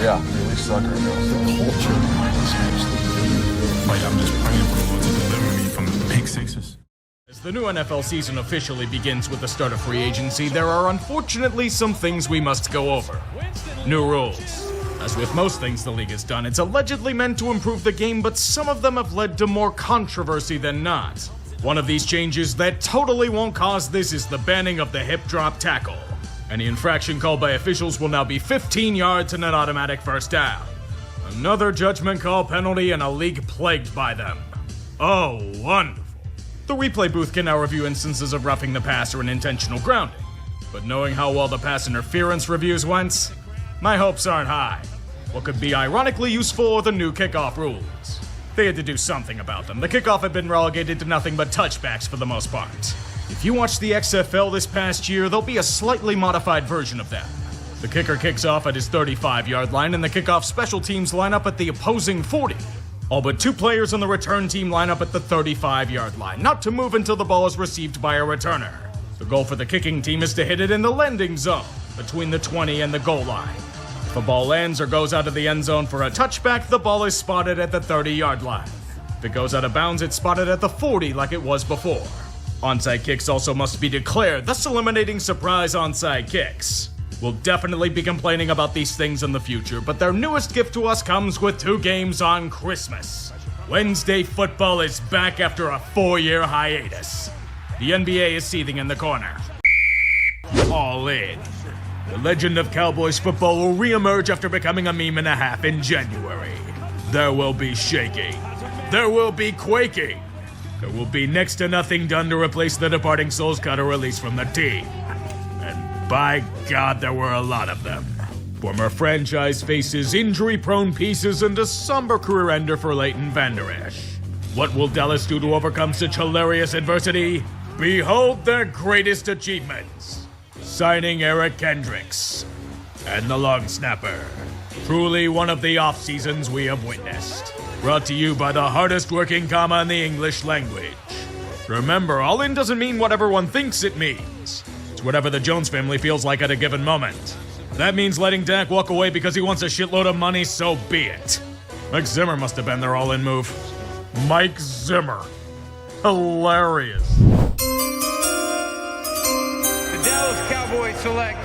Yeah, we suck right now. The culture is actually like, I'm just praying for the Lord to deliver me from the pick sixes. As the new NFL season officially begins with the start of free agency, there are unfortunately some things we must go over. New rules. As with most things the league has done, it's allegedly meant to improve the game, but some of them have led to more controversy than not. One of these changes that totally won't cause this is the banning of the hip drop tackle. Any infraction called by officials will now be 15 yards and an automatic first down. Another judgment call penalty and a league plagued by them. Oh, wonderful. The replay booth can now review instances of roughing the passer and intentional grounding. But knowing how well the pass interference reviews went, my hopes aren't high. What could be ironically useful are the new kickoff rules. They had to do something about them. The kickoff had been relegated to nothing but touchbacks for the most part. If you watch the XFL this past year, there'll be a slightly modified version of them. The kicker kicks off at his 35-yard line, and the kickoff special teams line up at the opposing 40. All but two players on the return team line up at the 35-yard line, not to move until the ball is received by a returner. The goal for the kicking team is to hit it in the landing zone, between the 20 and the goal line. If a ball lands or goes out of the end zone for a touchback, the ball is spotted at the 30-yard line. If it goes out of bounds, it's spotted at the 40 like it was before. Onside kicks also must be declared, thus eliminating surprise onside kicks. We'll definitely be complaining about these things in the future, but their newest gift to us comes with 2 games on Christmas. Wednesday football is back after a 4-year hiatus. The NBA is seething in the corner. All in. The legend of Cowboys football will re-emerge after becoming a meme and a half in January. There will be shaking. There will be quaking. There will be next to nothing done to replace the departing Souls Cutter release from the team. And by God, there were a lot of them. Former franchise faces, injury-prone pieces, and a somber career ender for Leighton Vander Esch. What will Dallas do to overcome such hilarious adversity? Behold their greatest achievements. Signing Eric Kendricks. And the long snapper. Truly one of the off-seasons we have witnessed. Brought to you by the hardest working comma in the English language. Remember, all in doesn't mean what everyone thinks it means. It's whatever the Jones family feels like at a given moment. If that means letting Dak walk away because he wants a shitload of money, so be it. Mike Zimmer must have been their all-in move. Mike Zimmer. Hilarious. The Dallas Cowboys select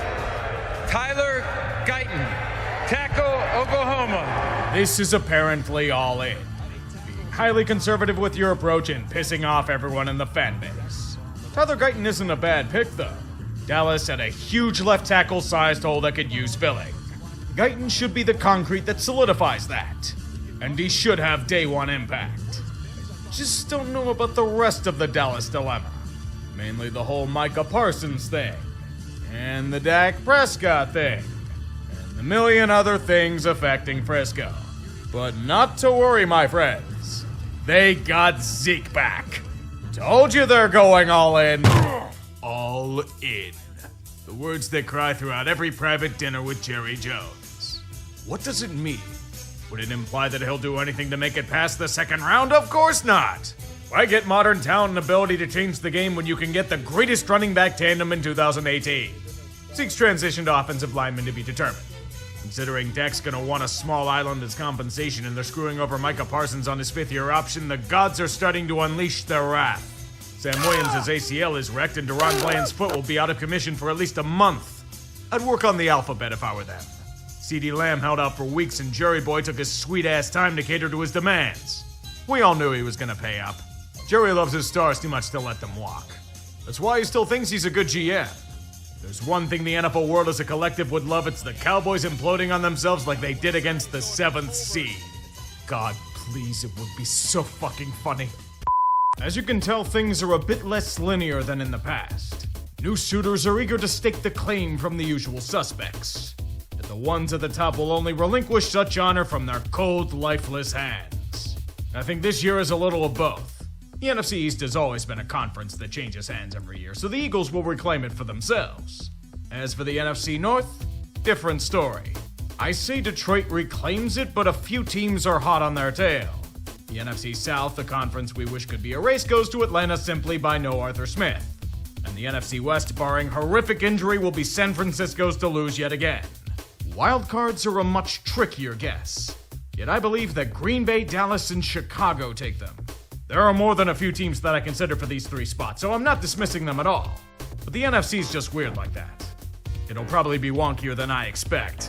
Tyler Guyton, tackle, Oklahoma. This is apparently all in. Being highly conservative with your approach and pissing off everyone in the fan base. Tyler Guyton isn't a bad pick, though. Dallas had a huge left tackle-sized hole that could use filling. Guyton should be the concrete that solidifies that. And he should have day one impact. Just don't know about the rest of the Dallas dilemma. Mainly the whole Micah Parsons thing. And the Dak Prescott thing. A million other things affecting Frisco. But not to worry, my friends. They got Zeke back. Told you they're going all in. All in. The words that cry throughout every private dinner with Jerry Jones. What does it mean? Would it imply that he'll do anything to make it past the second round? Of course not. Why get modern talent and ability to change the game when you can get the greatest running back tandem in 2018? Zeke's transition to offensive lineman to be determined. Considering Dak's gonna want a small island as compensation and they're screwing over Micah Parsons on his 5th-year option, the gods are starting to unleash their wrath. Sam Williams' ACL is wrecked and Deron Bland's foot will be out of commission for at least a month. I'd work on the alphabet if I were them. CeeDee Lamb held out for weeks and Jerry Boy took his sweet-ass time to cater to his demands. We all knew he was gonna pay up. Jerry loves his stars too much to let them walk. That's why he still thinks he's a good GM. There's one thing the NFL world as a collective would love, it's the Cowboys imploding on themselves like they did against the 7th seed. God, please, it would be so fucking funny. As you can tell, things are a bit less linear than in the past. New suitors are eager to stake the claim from the usual suspects. And the ones at the top will only relinquish such honor from their cold, lifeless hands. I think this year is a little of both. The NFC East has always been a conference that changes hands every year, so the Eagles will reclaim it for themselves. As for the NFC North, different story. I say Detroit reclaims it, but a few teams are hot on their tail. The NFC South, the conference we wish could be erased, goes to Atlanta simply by no Arthur Smith. And the NFC West, barring horrific injury, will be San Francisco's to lose yet again. Wildcards are a much trickier guess, yet I believe that Green Bay, Dallas, and Chicago take them. There are more than a few teams that I consider for these 3 spots, so I'm not dismissing them at all. But the NFC's just weird like that. It'll probably be wonkier than I expect.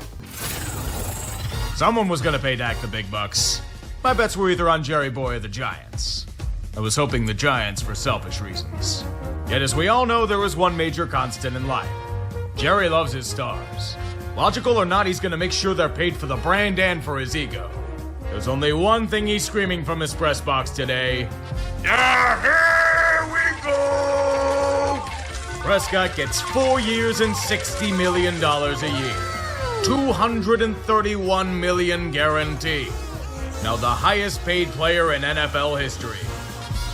Someone was gonna pay Dak the big bucks. My bets were either on Jerry Boy or the Giants. I was hoping the Giants for selfish reasons. Yet as we all know, there is one major constant in life. Jerry loves his stars. Logical or not, he's gonna make sure they're paid for the brand and for his ego. There's only one thing he's screaming from his press box today. Here we go! Prescott gets 4 years and $60 million a year. $231 million guaranteed. Now the highest paid player in NFL history.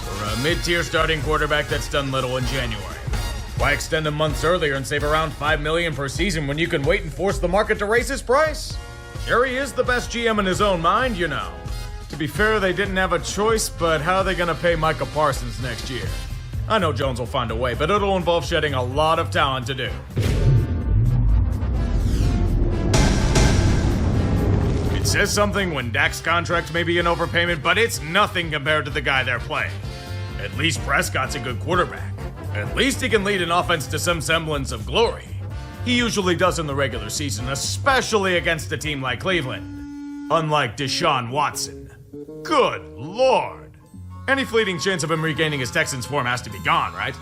For a mid-tier starting quarterback that's done little in January. Why extend him months earlier and save around $5 million per season when you can wait and force the market to raise his price? Jerry is the best GM in his own mind, you know. To be fair, they didn't have a choice, but how are they gonna pay Micah Parsons next year? I know Jones will find a way, but it'll involve shedding a lot of talent to do. It says something when Dak's contract may be an overpayment, but it's nothing compared to the guy they're playing. At least Prescott's a good quarterback. At least he can lead an offense to some semblance of glory. He usually does in the regular season, especially against a team like Cleveland. Unlike Deshaun Watson. Good Lord. Any fleeting chance of him regaining his Texans form has to be gone, right?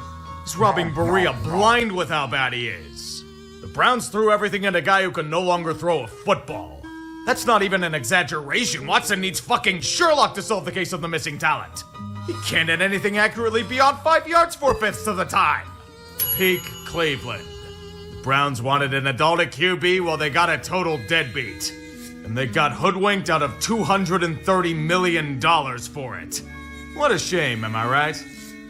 He's robbing Berea blind with how bad he is. The Browns threw everything at a guy who can no longer throw a football. That's not even an exaggeration. Watson needs fucking Sherlock to solve the case of the missing talent. He can't hit anything accurately beyond 5 yards 4/5 of the time. Peak Cleveland. The Browns wanted an adult at QB, well, they got a total deadbeat. And they got hoodwinked out of $230 million for it. What a shame, am I right?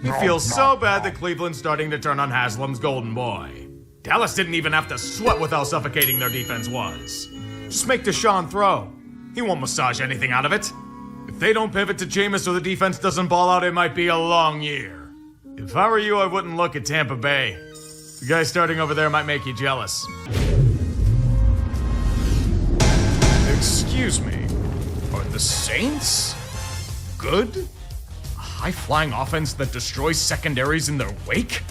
He feels so bad that Cleveland's starting to turn on Haslam's golden boy. Dallas didn't even have to sweat with how suffocating their defense was. Just make Deshaun throw. He won't massage anything out of it. If they don't pivot to Jameis or the defense doesn't ball out, it might be a long year. If I were you, I wouldn't look at Tampa Bay. The guy starting over there might make you jealous. Excuse me, are the Saints good? A high-flying offense that destroys secondaries in their wake?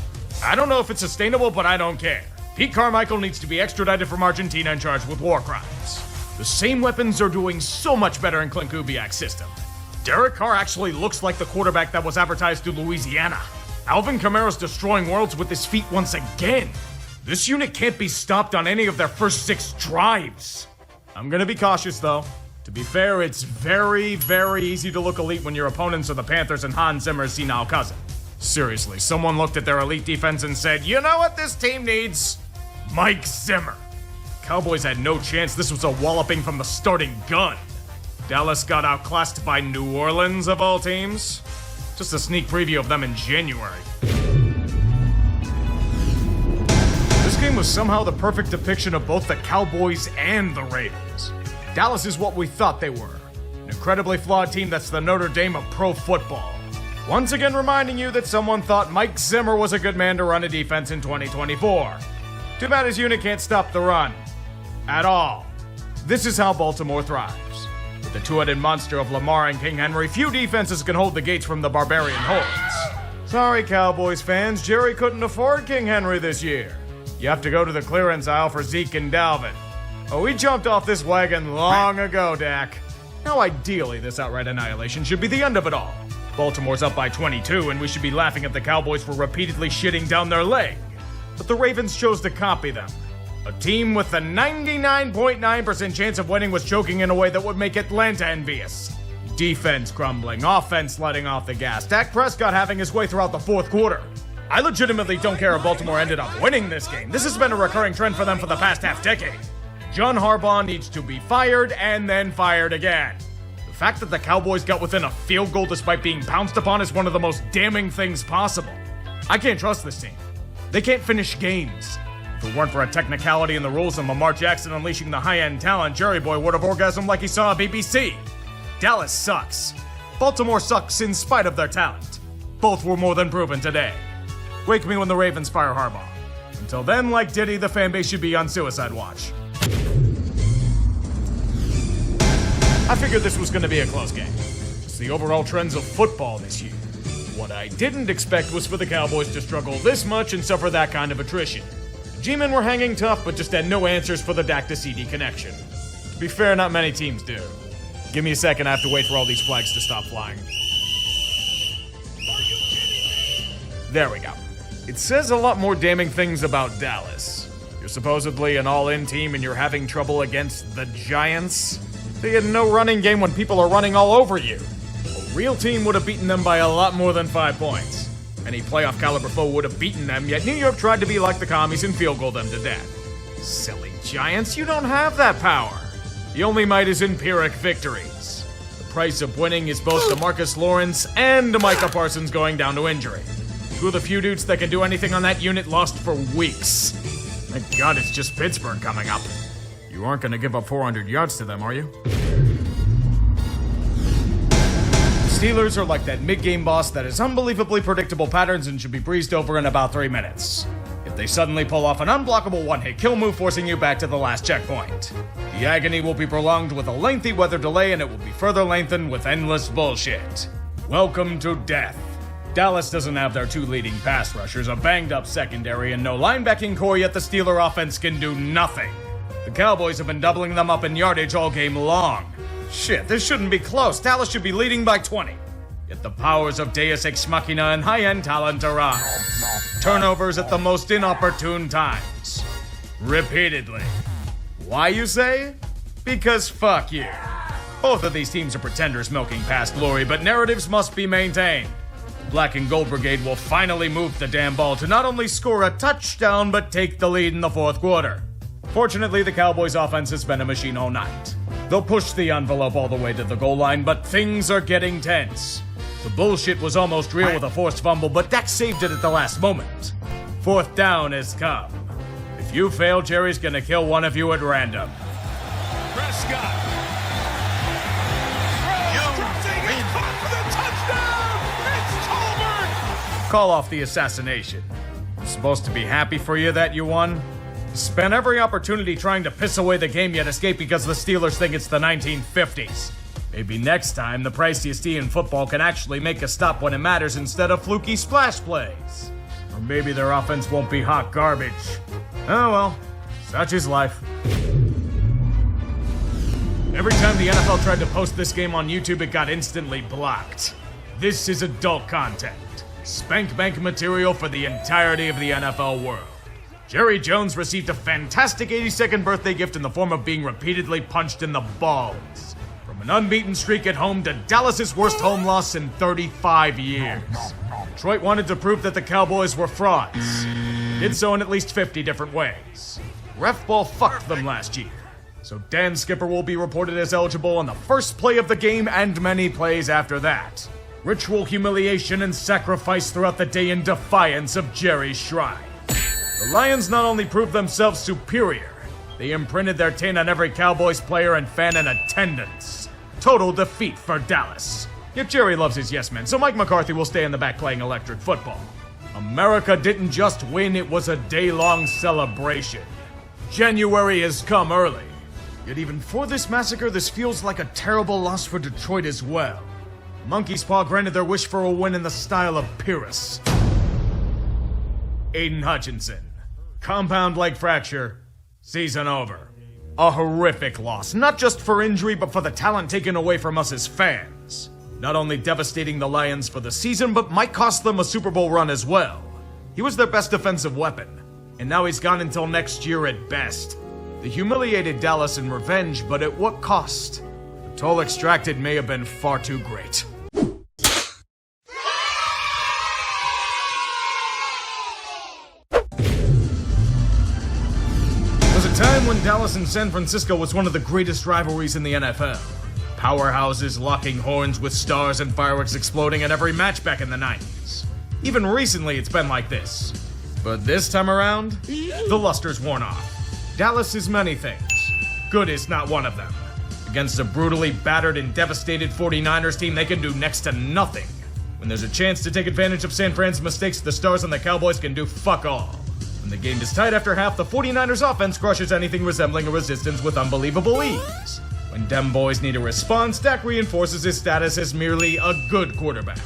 I don't know if it's sustainable, but I don't care. Pete Carmichael needs to be extradited from Argentina and charged with war crimes. The same weapons are doing so much better in Clint Kubiak's system. Derek Carr actually looks like the quarterback that was advertised to Louisiana. Alvin Kamara's destroying worlds with his feet once again. This unit can't be stopped on any of their first 6 drives. I'm gonna be cautious though. To be fair, it's very, very easy to look elite when your opponents are the Panthers and Hans Zimmer's senile cousin. Seriously, someone looked at their elite defense and said, you know what this team needs? Mike Zimmer. Cowboys had no chance. This was a walloping from the starting gun. Dallas got outclassed by New Orleans, of all teams. Just a sneak preview of them in January. This game was somehow the perfect depiction of both the Cowboys and the Ravens. Dallas is what we thought they were. An incredibly flawed team that's the Notre Dame of pro football. Once again reminding you that someone thought Mike Zimmer was a good man to run a defense in 2024. Too bad his unit can't stop the run. At all. This is how Baltimore thrives. With the two-headed monster of Lamar and King Henry, few defenses can hold the gates from the barbarian hordes. Sorry, Cowboys fans, Jerry couldn't afford King Henry this year. You have to go to the clearance aisle for Zeke and Dalvin. Oh, we jumped off this wagon long ago, Dak. Now, ideally, this outright annihilation should be the end of it all. Baltimore's up by 22, and we should be laughing at the Cowboys for repeatedly shitting down their leg. But the Ravens chose to copy them. A team with a 99.9% chance of winning was choking in a way that would make Atlanta envious. Defense crumbling, offense letting off the gas, Dak Prescott having his way throughout the fourth quarter. I legitimately don't care if Baltimore ended up winning this game. This has been a recurring trend for them for the past half-decade. John Harbaugh needs to be fired and then fired again. The fact that the Cowboys got within a field goal despite being pounced upon is one of the most damning things possible. I can't trust this team. They can't finish games. If it weren't for a technicality in the rules and Lamar Jackson unleashing the high-end talent, Jerry Boy would have orgasmed like he saw a BBC. Dallas sucks. Baltimore sucks in spite of their talent. Both were more than proven today. Wake me when the Ravens fire Harbaugh. Until then, like Diddy, the fanbase should be on suicide watch. I figured this was going to be a close game. It's the overall trends of football this year. What I didn't expect was for the Cowboys to struggle this much and suffer that kind of attrition. The G-men were hanging tough, but just had no answers for the Dak to CD connection. To be fair, not many teams do. Give me a second, I have to wait for all these flags to stop flying. There we go. It says a lot more damning things about Dallas. You're supposedly an all-in team and you're having trouble against the Giants? They had no running game when people are running all over you. A real team would have beaten them by a lot more than 5 points. Any playoff caliber foe would have beaten them, yet New York tried to be like the commies and field goal them to death. Silly Giants, you don't have that power. The only might is in Pyrrhic victories. The price of winning is both DeMarcus Lawrence and Micah Parsons going down to injury. 2 of the few dudes that can do anything on that unit lost for weeks. Thank God it's just Pittsburgh coming up. You aren't gonna give up 400 yards to them, are you? Steelers are like that mid-game boss that has unbelievably predictable patterns and should be breezed over in about 3 minutes. If they suddenly pull off an unblockable one-hit kill move forcing you back to the last checkpoint. The agony will be prolonged with a lengthy weather delay and it will be further lengthened with endless bullshit. Welcome to death. Dallas doesn't have their 2 leading pass rushers, a banged-up secondary, and no linebacking core, yet the Steeler offense can do nothing. The Cowboys have been doubling them up in yardage all game long. Shit, this shouldn't be close. Dallas should be leading by 20. Yet the powers of Deus Ex Machina and high-end talent arise. Turnovers at the most inopportune times. Repeatedly. Why, you say? Because fuck you. Both of these teams are pretenders milking past glory, but narratives must be maintained. Black and Gold Brigade will finally move the damn ball to not only score a touchdown, but take the lead in the 4th quarter. Fortunately, the Cowboys' offense has been a machine all night. They'll push the envelope all the way to the goal line, but things are getting tense. The bullshit was almost real with a forced fumble, but Dak saved it at the last moment. 4th down has come. If you fail, Jerry's gonna kill one of you at random. Prescott. For the touchdown! It's Tolbert! Call off the assassination. I'm supposed to be happy for you that you won? Spent every opportunity trying to piss away the game, yet escape because the Steelers think it's the 1950s. Maybe next time the priciest in football can actually make a stop when it matters instead of fluky splash plays. Or maybe their offense won't be hot garbage. Oh well, such is life. Every time the NFL tried to post this game on YouTube, it got instantly blocked. This is adult content. Spank bank material for the entirety of the NFL world. Jerry Jones received a fantastic 82nd birthday gift in the form of being repeatedly punched in the balls. From an unbeaten streak at home to Dallas's worst home loss in 35 years. Detroit wanted to prove that the Cowboys were frauds. They did so in at least 50 different ways. Ref ball fucked them last year. So Dan Skipper will be reported as eligible on the first play of the game and many plays after that. Ritual humiliation and sacrifice throughout the day in defiance of Jerry's shrine. The Lions not only proved themselves superior, they imprinted their taint on every Cowboys player and fan in attendance. Total defeat for Dallas. Yet Jerry loves his yes men, so Mike McCarthy will stay in the back playing electric football. America didn't just win, it was a day-long celebration. January has come early. Yet even for this massacre, this feels like a terrible loss for Detroit as well. Monkey's Paw granted their wish for a win in the style of Pyrrhus. Aiden Hutchinson. Compound leg fracture. Season over. A horrific loss, not just for injury, but for the talent taken away from us as fans. Not only devastating the Lions for the season, but might cost them a Super Bowl run as well. He was their best defensive weapon, and now he's gone until next year at best. They humiliated Dallas in revenge, but at what cost? The toll extracted may have been far too great. Time when Dallas and San Francisco was one of the greatest rivalries in the NFL. Powerhouses locking horns with stars and fireworks exploding in every match back in the 90s. Even recently it's been like this. But this time around, the luster's worn off. Dallas is many things. Good is not one of them. Against a brutally battered and devastated 49ers team, they can do next to nothing. When there's a chance to take advantage of San Fran's mistakes, the Stars and the Cowboys can do fuck all. When the game is tight after half, the 49ers offense crushes anything resembling a resistance with unbelievable ease. When dem boys need a response, Dak reinforces his status as merely a good quarterback.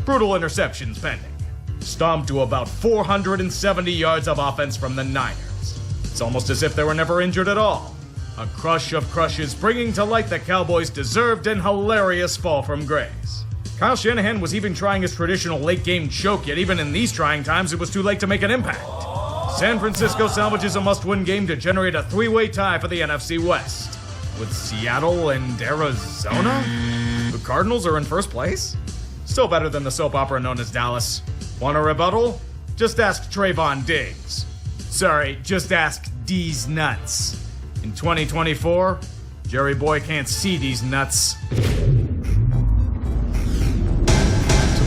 Brutal interceptions pending. Stomped to about 470 yards of offense from the Niners. It's almost as if they were never injured at all. A crush of crushes bringing to light the Cowboys' deserved and hilarious fall from grace. Kyle Shanahan was even trying his traditional late-game choke, yet even in these trying times, it was too late to make an impact. San Francisco salvages a must-win game to generate a three-way tie for the NFC West. With Seattle and Arizona? The Cardinals are in first place? Still better than the soap opera known as Dallas. Want a rebuttal? Just ask Trayvon Diggs. Sorry, just ask D's nuts. In 2024, Jerry Boy can't see these nuts.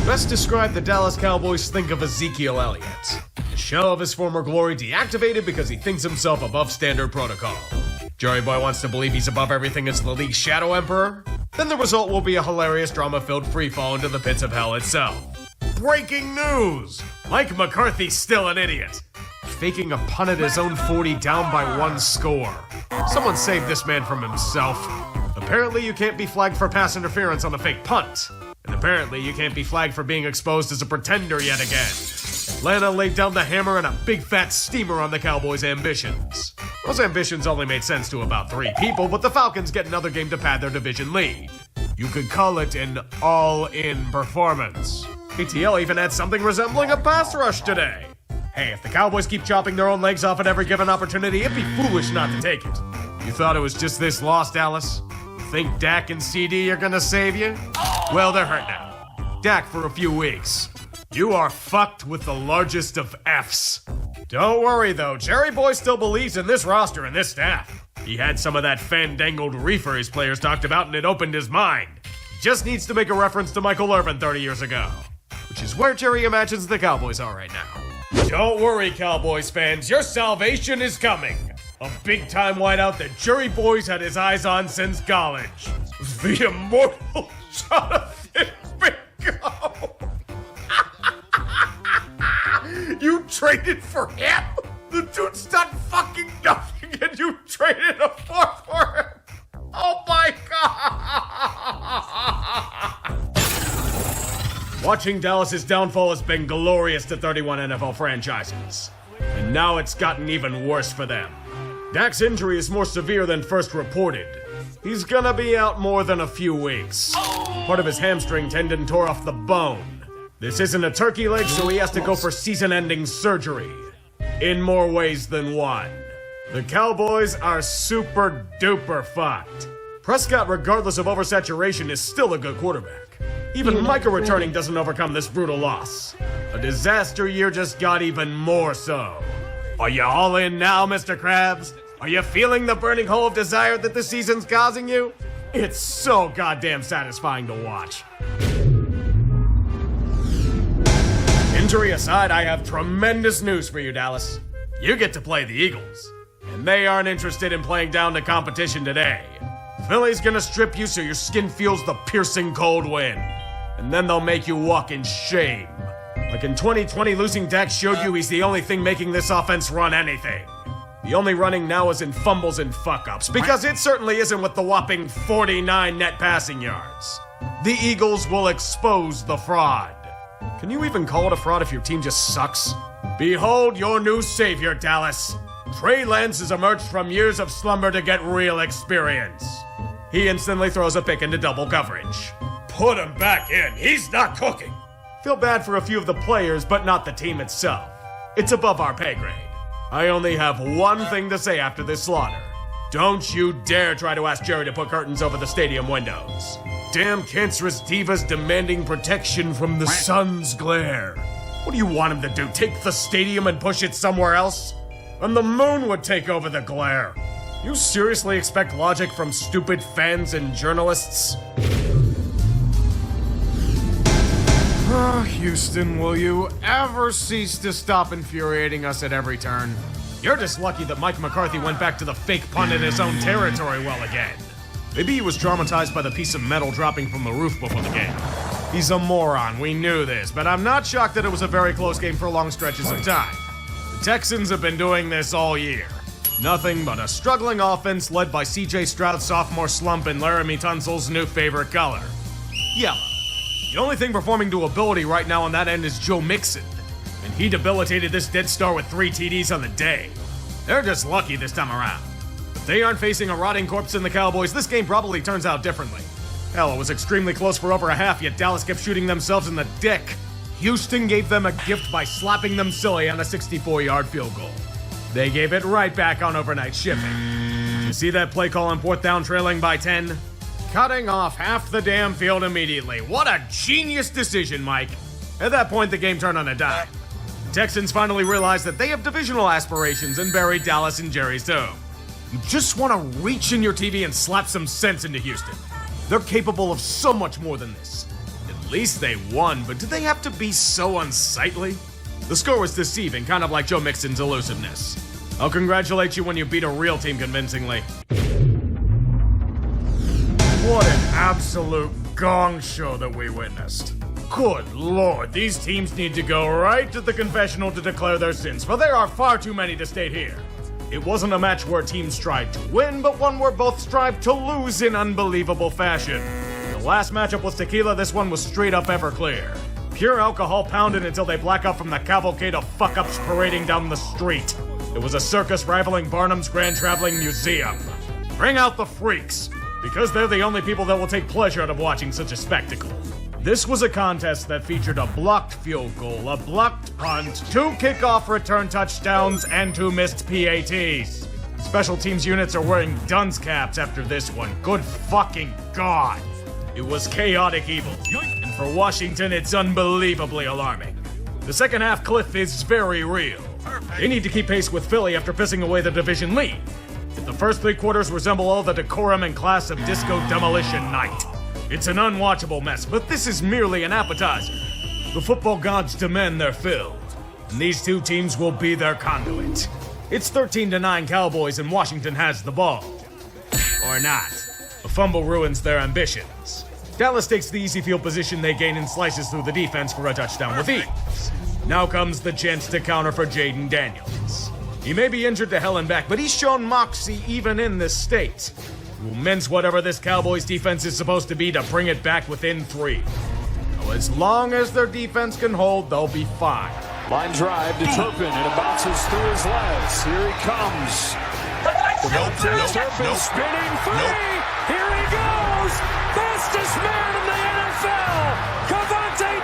To best describe the Dallas Cowboys, think of Ezekiel Elliott. The shell of his former glory deactivated because he thinks himself above standard protocol. Jerry Boy wants to believe he's above everything as the league's shadow emperor? Then the result will be a hilarious drama-filled freefall into the pits of hell itself. Breaking news! Mike McCarthy's still an idiot. Faking a punt at his own 40 down by 1 score. Someone save this man from himself. Apparently you can't be flagged for pass interference on a fake punt. And apparently you can't be flagged for being exposed as a pretender yet again. Atlanta laid down the hammer and a big fat steamer on the Cowboys' ambitions. Those ambitions only made sense to about 3 people, but the Falcons get another game to pad their division lead. You could call it an all-in performance. ATL even had something resembling a pass rush today. Hey, if the Cowboys keep chopping their own legs off at every given opportunity, it'd be foolish not to take it. You thought it was just this loss, Dallas? Think Dak and CD are gonna save you? Well, they're hurt now. Dak for a few weeks. You are fucked with the largest of F's. Don't worry though, Jerry Boy still believes in this roster and this staff. He had some of that fandangled reefer his players talked about and it opened his mind. He just needs to make a reference to Michael Irvin 30 years ago. Which is where Jerry imagines the Cowboys are right now. Don't worry, Cowboys fans, your salvation is coming. A big-time wideout that Jerry Boy's had his eyes on since college. The immortal Jonathan Mingo. You traded for him? The dude's done fucking nothing and you traded a fourth for him? Oh my god! Watching Dallas's downfall has been glorious to 31 NFL franchises. And now it's gotten even worse for them. Dak's injury is more severe than first reported. He's gonna be out more than a few weeks. Part of his hamstring tendon tore off the bone. This isn't a turkey leg, so he has to go for season-ending surgery. In more ways than one. The Cowboys are super duper fucked. Prescott, regardless of oversaturation, is still a good quarterback. Even Micah returning doesn't overcome this brutal loss. A disaster year just got even more so. Are you all in now, Mr. Krabs? Are you feeling the burning hole of desire that this season's causing you? It's so goddamn satisfying to watch. Injury aside, I have tremendous news for you, Dallas. You get to play the Eagles. And they aren't interested in playing down to competition today. Philly's gonna strip you so your skin feels the piercing cold wind. And then they'll make you walk in shame. Like in 2020, losing Dak showed you he's the only thing making this offense run anything. The only running now is in fumbles and fuck-ups, because it certainly isn't with the whopping 49 net passing yards. The Eagles will expose the fraud. Can you even call it a fraud if your team just sucks? Behold your new savior, Dallas. Trey Lance has emerged from years of slumber to get real experience. He instantly throws a pick into double coverage. Put him back in. He's not cooking. Feel bad for a few of the players, but not the team itself. It's above our pay grade. I only have one thing to say after this slaughter. Don't you dare try to ask Jerry to put curtains over the stadium windows. Damn cancerous divas demanding protection from the sun's glare. What do you want him to do, take the stadium and push it somewhere else? And the moon would take over the glare. You seriously expect logic from stupid fans and journalists? Oh, Houston, will you ever cease to stop infuriating us at every turn? You're just lucky that Mike McCarthy went back to the fake punt in his own territory well again. Maybe he was traumatized by the piece of metal dropping from the roof before the game. He's a moron, we knew this, but I'm not shocked that it was a very close game for long stretches of time. The Texans have been doing this all year. Nothing but a struggling offense led by C.J. Stroud's sophomore slump and Laramie Tunsil's new favorite color, yellow. The only thing performing to ability right now on that end is Joe Mixon, and he debilitated this dead star with 3 TDs on the day. They're just lucky this time around. If they aren't facing a rotting corpse in the Cowboys, this game probably turns out differently. Hell, it was extremely close for over a half, yet Dallas kept shooting themselves in the dick. Houston gave them a gift by slapping them silly on a 64-yard field goal. They gave it right back on overnight shipping. You see that play call on 4th down trailing by 10? Cutting off half the damn field immediately. What a genius decision, Mike. At that point, the game turned on a dime. The Texans finally realized that they have divisional aspirations and buried Dallas in Jerry's dome. You just want to reach in your TV and slap some sense into Houston. They're capable of so much more than this. At least they won, but do they have to be so unsightly? The score was deceiving, kind of like Joe Mixon's elusiveness. I'll congratulate you when you beat a real team convincingly. What an absolute gong show that we witnessed. Good lord, these teams need to go right to the confessional to declare their sins, for there are far too many to state here. It wasn't a match where teams tried to win, but one where both strived to lose in unbelievable fashion. The last matchup was tequila, this one was straight up Everclear. Pure alcohol pounded until they black out from the cavalcade of fuck-ups parading down the street. It was a circus rivaling Barnum's Grand Traveling Museum. Bring out the freaks, because they're the only people that will take pleasure out of watching such a spectacle. This was a contest that featured a blocked field goal, a blocked punt, 2 kickoff return touchdowns, and 2 missed PATs. Special teams units are wearing dunce caps after this one. Good fucking God. It was chaotic evil. And for Washington, it's unbelievably alarming. The second half cliff is very real. They need to keep pace with Philly after pissing away the division lead. If the first 3 quarters resemble all the decorum and class of Disco Demolition Night, it's an unwatchable mess, but this is merely an appetizer. The football gods demand their fill, and these 2 teams will be their conduit. It's 13-9 Cowboys, and Washington has the ball. Or not. A fumble ruins their ambitions. Dallas takes the easy field position they gain and slices through the defense for a touchdown with ease. Now comes the chance to counter for Jaden Daniels. He may be injured to hell and back, but he's shown moxie even in this state. We'll mince whatever this Cowboys defense is supposed to be to bring it back within 3. Now, as long as their defense can hold, they'll be fine. Line drive to Turpin, and it bounces through his legs. Here he comes. Turpin spinning 3. Here he goes. Fastest man in the NFL.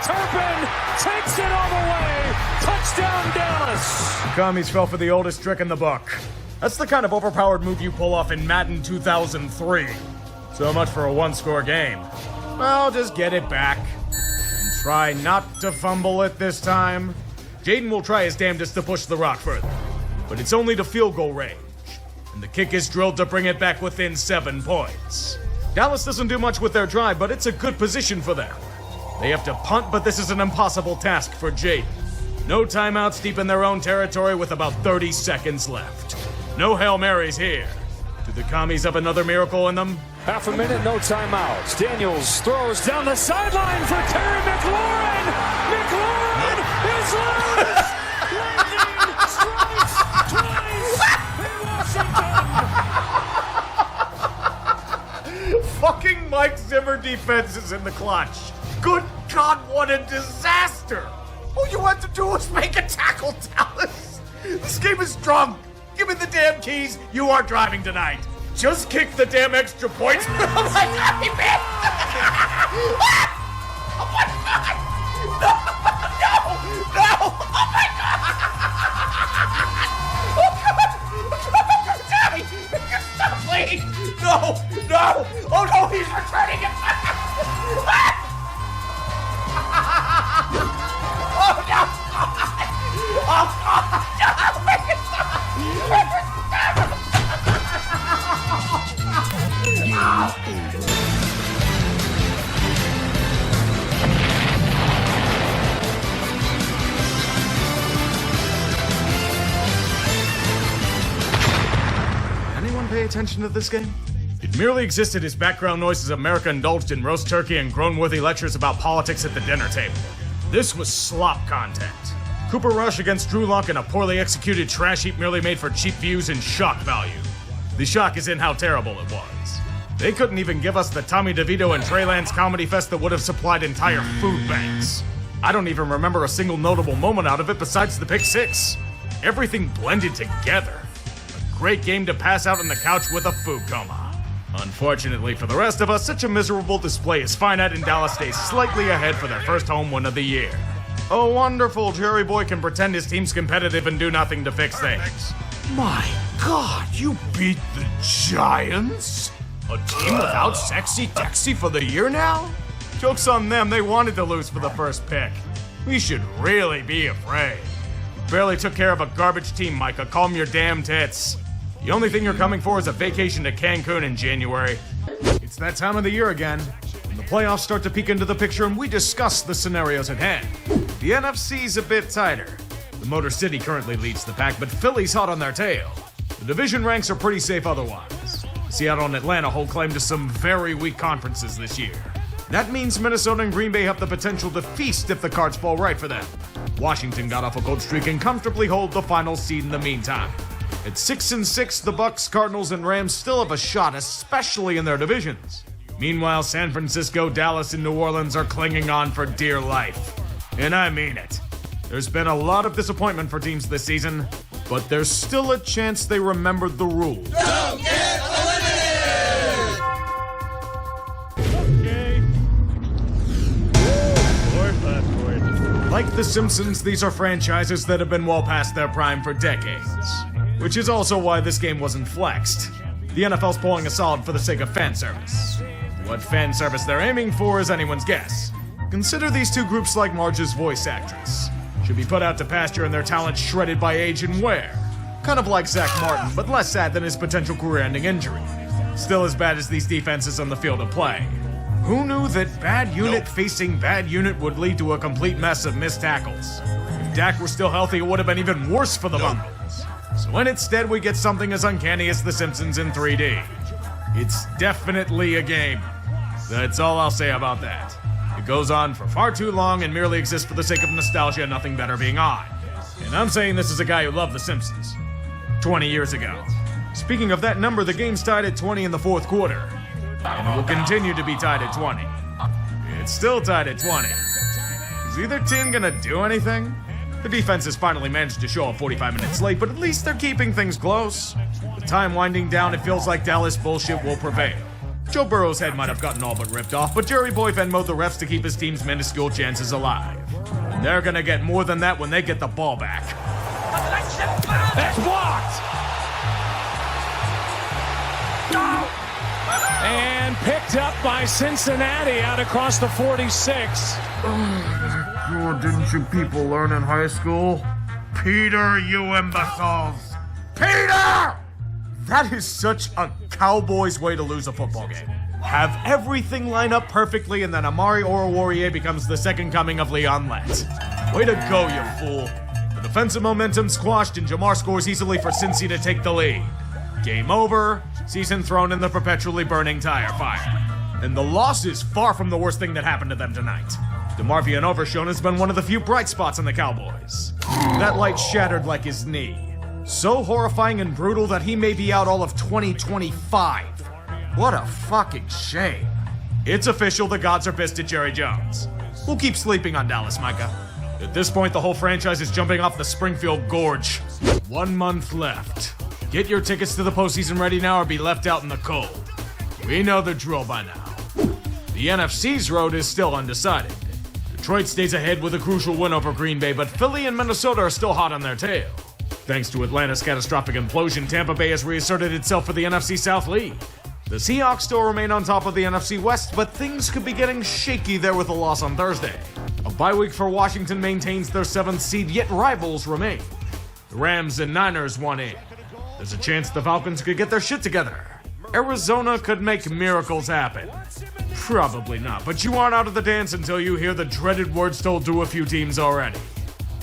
Turpin takes it all the way. Touchdown, Dallas. Commies fell for the oldest trick in the book. That's the kind of overpowered move you pull off in Madden 2003. So much for a 1-score game. Well, just get it back. And try not to fumble it this time. Jaden will try his damnedest to push the rock further. But it's only to field goal range. And the kick is drilled to bring it back within 7 points. Dallas doesn't do much with their drive, but it's a good position for them. They have to punt, but this is an impossible task for Jaden. No timeouts deep in their own territory with about 30 seconds left. No Hail Marys here. Do the commies have another miracle in them? Half a minute, no timeouts. Daniels throws down the sideline for Terry McLaurin. McLaurin is loose. Lightning strikes twice in Washington. Fucking Mike Zimmer defense is in the clutch. Good God, what a disaster! All you had to do was make a tackle, Dallas. This game is drunk. Give me the damn keys. You are driving tonight. Just kick the damn extra points. Oh my God, he missed! Oh my God! No! No! Oh my God! Oh God! Daddy! Stop, please! No! No! Oh no, he's returning it! Oh no! Oh God! No! Make it stop! Anyone pay attention to this game? It merely existed as background noise as America indulged in roast turkey and groan-worthy lectures about politics at the dinner table. This was slop content. Cooper Rush against Drew Lock in a poorly executed trash heap merely made for cheap views and shock value. The shock is in how terrible it was. They couldn't even give us the Tommy DeVito and Trey Lance comedy fest that would have supplied entire food banks. I don't even remember a single notable moment out of it besides the pick six. Everything blended together. A great game to pass out on the couch with a food coma. Unfortunately for the rest of us, such a miserable display as finite and Dallas stays slightly ahead for their first home win of the year. Oh, wonderful, Jerry Boy can pretend his team's competitive and do nothing to fix things. My God, you beat the Giants? A team without Sexy Dexy for the year now? Joke's on them, they wanted to lose for the first pick. We should really be afraid. You barely took care of a garbage team, Micah. Calm your damn tits. The only thing you're coming for is a vacation to Cancun in January. It's that time of the year again, when the playoffs start to peek into the picture and we discuss the scenarios at hand. The NFC's a bit tighter. The Motor City currently leads the pack, but Philly's hot on their tail. The division ranks are pretty safe otherwise. Seattle and Atlanta hold claim to some very weak conferences this year. That means Minnesota and Green Bay have the potential to feast if the cards fall right for them. Washington got off a cold streak and comfortably hold the final seed in the meantime. At 6-6, the Bucks, Cardinals, and Rams still have a shot, especially in their divisions. Meanwhile, San Francisco, Dallas, and New Orleans are clinging on for dear life. And I mean it. There's been a lot of disappointment for teams this season, but there's still a chance they remembered the rules. Don't get eliminated! Okay. Like The Simpsons, these are franchises that have been well past their prime for decades. Which is also why this game wasn't flexed. The NFL's pulling a solid for the sake of fan service. What fan service they're aiming for is anyone's guess. Consider these two groups like Marge's voice actress. Should be put out to pasture and their talent shredded by age and wear. Kind of like Zach Martin, but less sad than his potential career-ending injury. Still as bad as these defenses on the field of play. Who knew that bad unit facing bad unit would lead to a complete mess of missed tackles? If Dak were still healthy, it would have been even worse for the Bungles. So instead, we get something as uncanny as The Simpsons in 3D. It's definitely a game. That's all I'll say about that. It goes on for far too long and merely exists for the sake of nostalgia, nothing better being on. And I'm saying this as a guy who loved The Simpsons 20 years ago. Speaking of that number, the game's tied at 20 in the fourth quarter. And it will continue to be tied at 20. It's still tied at 20. Is either team gonna do anything? The defense has finally managed to show up 45 minutes late, but at least they're keeping things close. With time winding down, it feels like Dallas bullshit will prevail. Joe Burrow's head might have gotten all but ripped off, but Jerry Boy Venmo'd the refs to keep his team's minuscule chances alive. And they're gonna get more than that when they get the ball back. That's blocked! And picked up by Cincinnati out across the 46. Oh, didn't you people learn in high school? Peter, you imbeciles! Peter! That is such a Cowboys way to lose a football game. Have everything line up perfectly and then Amari Oruwariye becomes the second coming of Leon Lett. Way to go, you fool. The defensive momentum squashed and Jamar scores easily for Cincy to take the lead. Game over, season thrown in the perpetually burning tire fire. And the loss is far from the worst thing that happened to them tonight. DeMarvion Overshown has been one of the few bright spots on the Cowboys. That light shattered like his knee. So horrifying and brutal that he may be out all of 2025. What a fucking shame. It's official, the gods are pissed at Jerry Jones. We'll keep sleeping on Dallas, Micah. At this point, the whole franchise is jumping off the Springfield Gorge. 1 month left. Get your tickets to the postseason ready now or be left out in the cold. We know the drill by now. The NFC's road is still undecided. Detroit stays ahead with a crucial win over Green Bay, but Philly and Minnesota are still hot on their tail. Thanks to Atlanta's catastrophic implosion, Tampa Bay has reasserted itself for the NFC South lead. The Seahawks still remain on top of the NFC West, but things could be getting shaky there with a loss on Thursday. A bye week for Washington maintains their 7th seed, yet rivals remain. The Rams and Niners won in. There's a chance the Falcons could get their shit together. Arizona could make miracles happen. Probably not, but you aren't out of the dance until you hear the dreaded words told to a few teams already.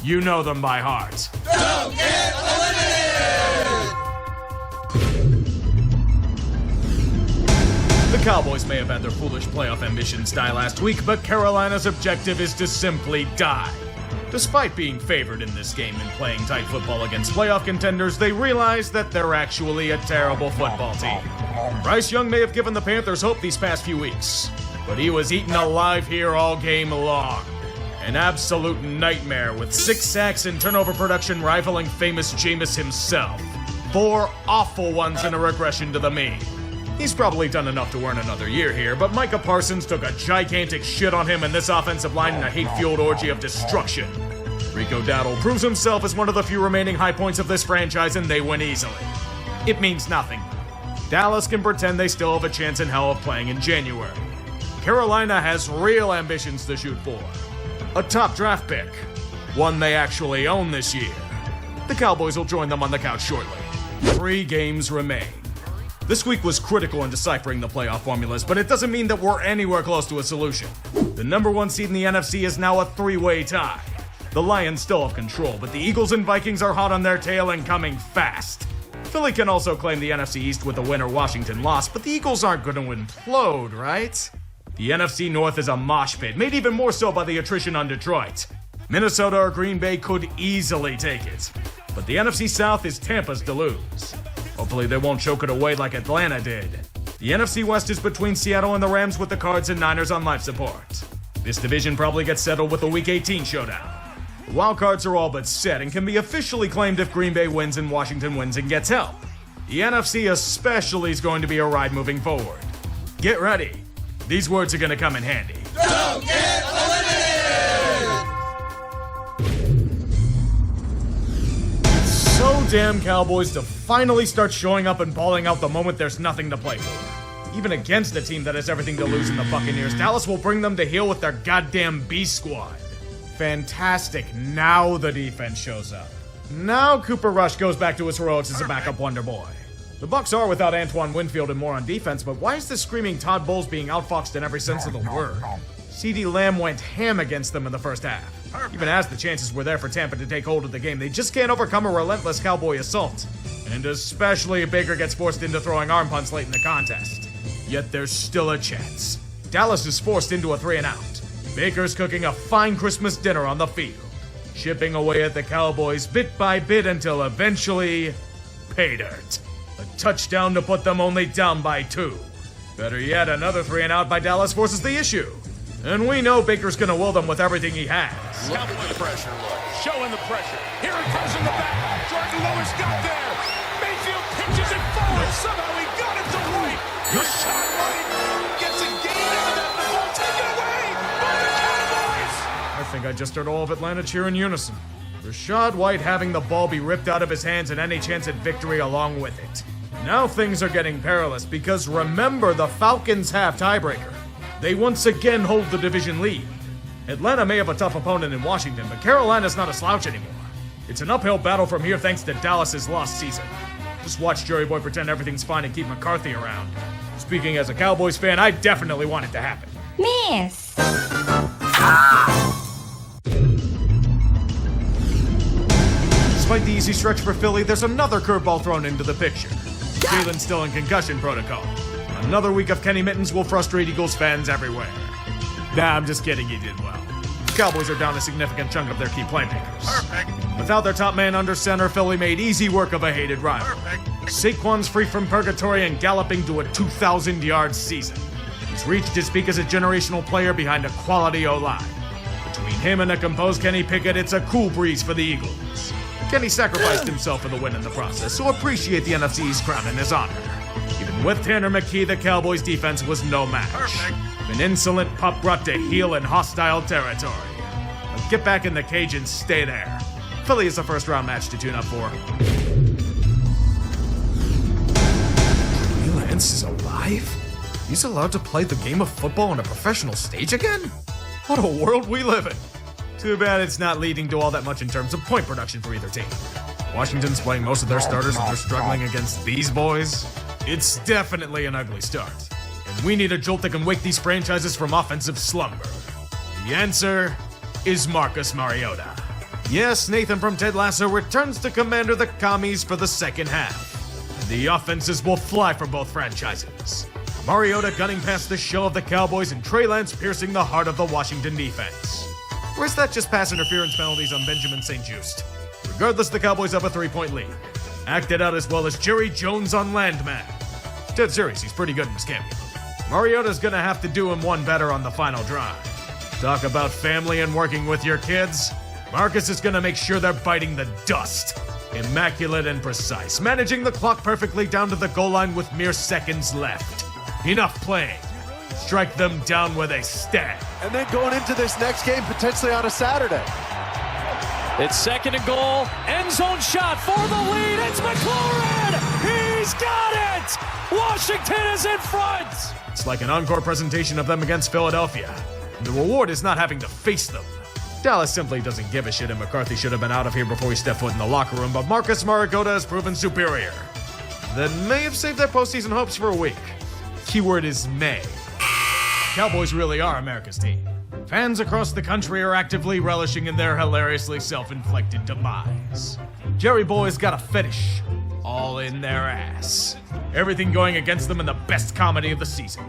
You know them by heart. Don't get eliminated! Cowboys may have had their foolish playoff ambitions die last week, but Carolina's objective is to simply die. Despite being favored in this game and playing tight football against playoff contenders, they realize that they're actually a terrible football team. Bryce Young may have given the Panthers hope these past few weeks, but he was eaten alive here all game long. An absolute nightmare with 6 sacks and turnover production rivaling famous Jameis himself. 4 awful ones in a regression to the mean. He's probably done enough to earn another year here, but Micah Parsons took a gigantic shit on him and this offensive line in a hate-fueled orgy of destruction. Rico Dowdle proves himself as one of the few remaining high points of this franchise, and they win easily. It means nothing. Dallas can pretend they still have a chance in hell of playing in January. Carolina has real ambitions to shoot for. A top draft pick. One they actually own this year. The Cowboys will join them on the couch shortly. 3 games remain. This week was critical in deciphering the playoff formulas, but it doesn't mean that we're anywhere close to a solution. The number 1 seed in the NFC is now a 3-way tie. The Lions still have control, but the Eagles and Vikings are hot on their tail and coming fast. Philly can also claim the NFC East with a win or Washington loss, but the Eagles aren't going to implode, right? The NFC North is a mosh pit, made even more so by the attrition on Detroit. Minnesota or Green Bay could easily take it, but the NFC South is Tampa's to lose. Hopefully they won't choke it away like Atlanta did. The NFC West is between Seattle and the Rams with the Cards and Niners on life support. This division probably gets settled with a Week 18 showdown. The wild cards are all but set and can be officially claimed if Green Bay wins and Washington wins and gets help. The NFC especially is going to be a ride moving forward. Get ready. These words are going to come in handy. Don't get eliminated! So damn Cowboys to finally start showing up and balling out the moment there's nothing to play for. Even against a team that has everything to lose in the Buccaneers, Dallas will bring them to heel with their goddamn B squad. Fantastic. Now the defense shows up. Now Cooper Rush goes back to his heroics as a backup wonder boy. The Bucs are without Antoine Winfield and more on defense, but why is this screaming Todd Bowles being outfoxed in every sense of the word? CeeDee Lamb went ham against them in the first half. Even as the chances were there for Tampa to take hold of the game, they just can't overcome a relentless Cowboy assault. And especially if Baker gets forced into throwing arm punts late in the contest. Yet there's still a chance. Dallas is forced into a 3-and-out. Baker's cooking a fine Christmas dinner on the field, chipping away at the Cowboys bit by bit until eventually, pay dirt. A touchdown to put them only down by 2. Better yet, another 3-and-out by Dallas forces the issue. And we know Baker's gonna will them with everything he has. Cowboy pressure look. Showing the pressure. Here it comes in the back. Jordan Lewis got there. Mayfield pitches it forward. Somehow he got it to White. Good shot, White. Gets a gain out of that. The ball taken away by the Cowboys. I think I just heard all of Atlanta cheer in unison. Rashad White having the ball be ripped out of his hands and any chance at victory along with it. Now things are getting perilous because remember, the Falcons have tiebreaker. They once again hold the division lead. Atlanta may have a tough opponent in Washington, but Carolina's not a slouch anymore. It's an uphill battle from here thanks to Dallas's lost season. Just watch Jerry Boy pretend everything's fine and keep McCarthy around. Speaking as a Cowboys fan, I definitely want it to happen. Miss. Despite the easy stretch for Philly, there's another curveball thrown into the picture. Jalen's still in concussion protocol. Another week of Kenny Mittens will frustrate Eagles fans everywhere. Nah, I'm just kidding, he did well. The Cowboys are down a significant chunk of their key playmakers. Perfect. Without their top man under center, Philly made easy work of a hated rival. Perfect. Saquon's free from purgatory and galloping to a 2,000-yard season. He's reached his peak as a generational player behind a quality O-line. Between him and a composed Kenny Pickett, it's a cool breeze for the Eagles. Kenny sacrificed himself for the win in the process, so appreciate the NFC's crown in his honor. Even with Tanner McKee, the Cowboys' defense was no match. Perfect. An insolent pup brought to heel in hostile territory. Now get back in the cage and stay there. Philly is a first-round match to tune up for. Trey Lance is alive? He's allowed to play the game of football on a professional stage again? What a world we live in. Too bad it's not leading to all that much in terms of point production for either team. Washington's playing most of their starters and they're struggling against these boys. It's definitely an ugly start. And we need a jolt that can wake these franchises from offensive slumber. The answer is Marcus Mariota. Yes, Nathan from Ted Lasso returns to commander the Commies for the second half. And the offenses will fly for both franchises. Mariota gunning past the shell of the Cowboys and Trey Lance piercing the heart of the Washington defense. Or is that just pass interference penalties on Benjamin St. Juste? Regardless, the Cowboys have a 3-point lead. Acted out as well as Jerry Jones on Landman. Dead serious, he's pretty good in his cameo. Mariota's gonna have to do him one better on the final drive. Talk about family and working with your kids. Marcus is gonna make sure they're biting the dust. Immaculate and precise, managing the clock perfectly down to the goal line with mere seconds left. Enough playing. Strike them down where they stand. And then going into this next game potentially on a Saturday. It's second and goal. End zone shot for the lead. It's McLaurin. He's got it. Washington is in front. It's like an encore presentation of them against Philadelphia. The reward is not having to face them. Dallas simply doesn't give a shit, and McCarthy should have been out of here before he stepped foot in the locker room, but Marcus Mariota has proven superior. That may have saved their postseason hopes for a week. Keyword is may. Cowboys really are America's team. Fans across the country are actively relishing in their hilariously self-inflicted demise. Jerry Boy's got a fetish. All in their ass. Everything going against them in the best comedy of the season.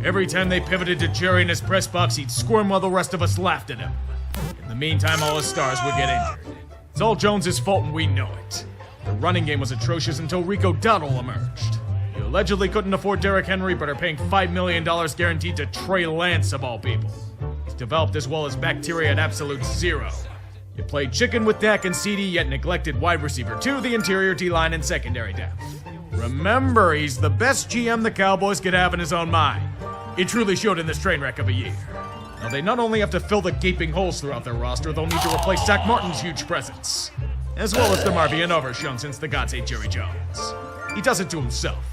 Every time they pivoted to Jerry in his press box, he'd squirm while the rest of us laughed at him. In the meantime, all his stars would get injured. It's all Jones' fault and we know it. The running game was atrocious until Rico Dowdle emerged. You allegedly couldn't afford Derrick Henry, but are paying $5 million guaranteed to Trey Lance of all people. He's developed as well as bacteria at absolute zero. You played chicken with Dak and CD, yet neglected wide receiver 2, the interior D-line, and secondary depth. Remember, he's the best GM the Cowboys could have in his own mind. It truly showed in this train wreck of a year. Now, they not only have to fill the gaping holes throughout their roster, they'll need to replace Zach Martin's huge presence, as well as the Marvian over shown since the gods hate Jerry Jones. He does it to himself.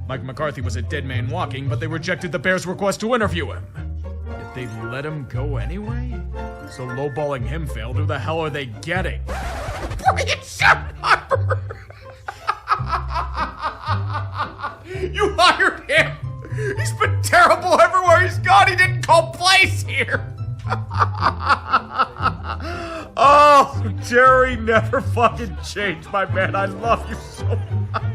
Mike McCarthy was a dead man walking, but they rejected the Bears' request to interview him. Did they let him go anyway? So lowballing him failed. Who the hell are they getting? Brian Schottenheimer! You hired him! He's been terrible everywhere he's gone. He didn't call plays here. Oh, Jerry never fucking changed, my man. I love you so much.